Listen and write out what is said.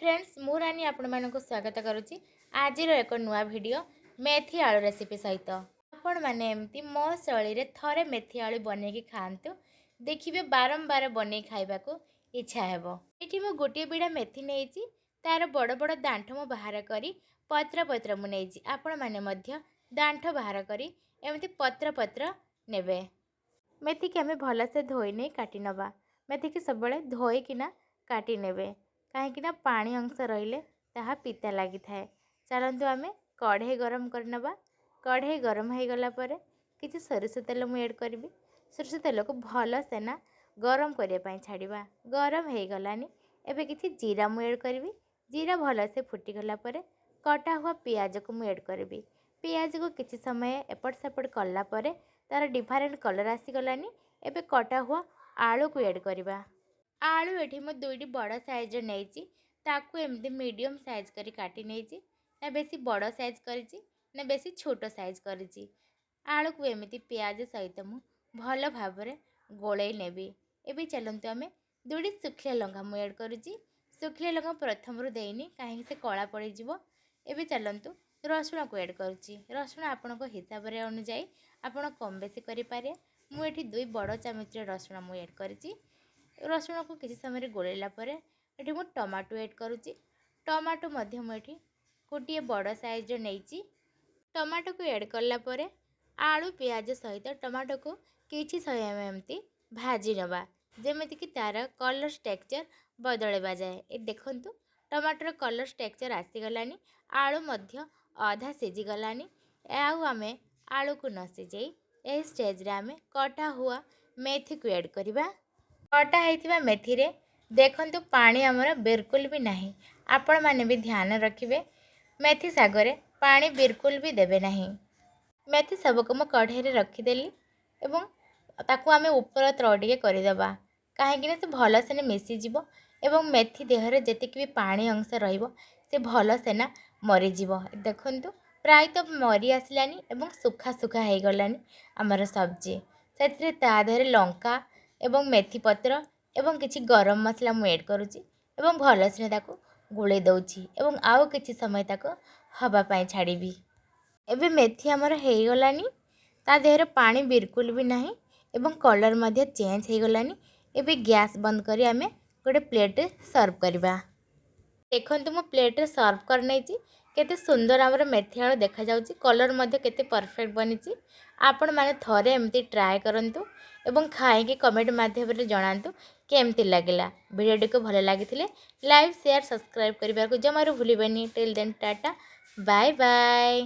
Friends मु रानी आपण मानक स्वागत करुच्ची आज एक नुआ वीडियो मेथी आलू रेसिपी सहित आपण मैंने एमती मो शैली रे थरे मेथी आलू बनई खातु देखिए बारंबार बनई खाइबा को इच्छा हेबो। एठी मु गोटे बिड़ा मेथी नेइची तार बड़ बड़ दांठ मु बाहर करी पत्र पत्र मु नेइची आपण माने मध्य दांठ बाहर करी एमती पत्र पत्र नेबे। मेथी की आम भलसे धोई नहीं काटी नवा। मेथी की सब धोई किना काटी नेबे कहीं पानी अंश रहिले ताहा पिता लगी थाए। चलतु आम कढ़ई गरम करनवा। कढ़ई गरम हो गला पर किसी सोरिष तेल मु ऐड करी। सोरिष तेल को भल से ना गरम करने छाड़ा। गरम हो गलानी एबे किसी जीरा मु ऐड करी। जीरा भल से फुटीगला पर कटा हुआ पियाज को मु ऐड करी। पियाज को किसी समय एपट सेपट कला पर तार डिफरेंट कलर आसीगलानी एबे कटा हुआ आलू को ऐड करवा। आलू एठी मो दुईटी बड़ साइज नहीं ताकू एमती मीडियम साइज करी काटी नहीं ना बेसी बड़ साइज करी ना बेसी छोट साइज करी। आलू को एमती पियाज सहित मु भल भाव गोलई नेबी। एबे चलतु आम दुईटी सुखिया लंका मु ऐड करुच्ची। सुखिया लंका प्रथम रू देनी कहीं से कला पड़ जाव। एबे चलतु रसुण को ऐड करुच्ची। रसुण आपण हिसाब से अनुजाई आपण कम बेसी करें। मुझे दुई बड़ चामच रसुण मु ऐड करुच्ची। रसुण को किसी समय गोलेला पर ये मु टमाटो ऐड करुच्ची। टमाटो मध्य मुझे गोटे बड़ साइज नहीं। टमाटो को ऐड कला पर आलू पियाज सहित टमाटो को किसी समय एमती भाजी नवा जमीती कि तार कलर टेक्चर बदलवा जाए। ये देखंतु टमाटर कलर टेक्चर आसीगलानी आलू मध्य अधा सीझी गलानी। आम आलू को न सीझे यह स्टेज रे आम कटा हुआ मेथी को ऐड करवा। कटा होइथिबा मेथी रे देखंतु पानी आमर बिल्कुल भी नहीं। आपण माने भी ध्यान रखिबे मेथी सागरे पानी बिल्कुल भी देबे नहीं। मेथी सबको मु कढ़ई रे रखीदेली एवं ताकू आमे ऊपर त्रटिके करदेबा कहीं से भल से मिसीज एवं मेथी देहरे जेतिक भी पानी अंश रहिबो से भल से ना मरीजिव। देखंतु प्राय तो मरी आसलानी एवं सुखा सुखा हो गलानी आमर सब्जी से देहरे लंका एवं मेथी पत्र एवं किछि गरम मसला मु ऐड करुच्ची एवं भल से ताको गोले दउची एवं आउ किछि समय ताको हवा पाई छाड़ीबी। एबे मेथी आमर हो गलानी ता देहरे पानी बिल्कुल भी नहीं एवं कलर मध्य चेंज हो गलानी। एबे गैस बंद करी आमे गोटे प्लेट सर्व करवा। देखंतु मु प्लेट रे सर्व कर नैची केते सुंदर आमर मेथी आलू देखा जाउची। कलर मध्य केते परफेक्ट बनीची। आपण माने थरे एमती ट्राए करंतु एवं खाई कमेंट माध्यम रे जणांतु केमती लागला। वीडियो को भल लागिथिले लाइक शेयर सब्सक्राइब करबा को जमारू भूलिबेनी। Till then tata bye bye.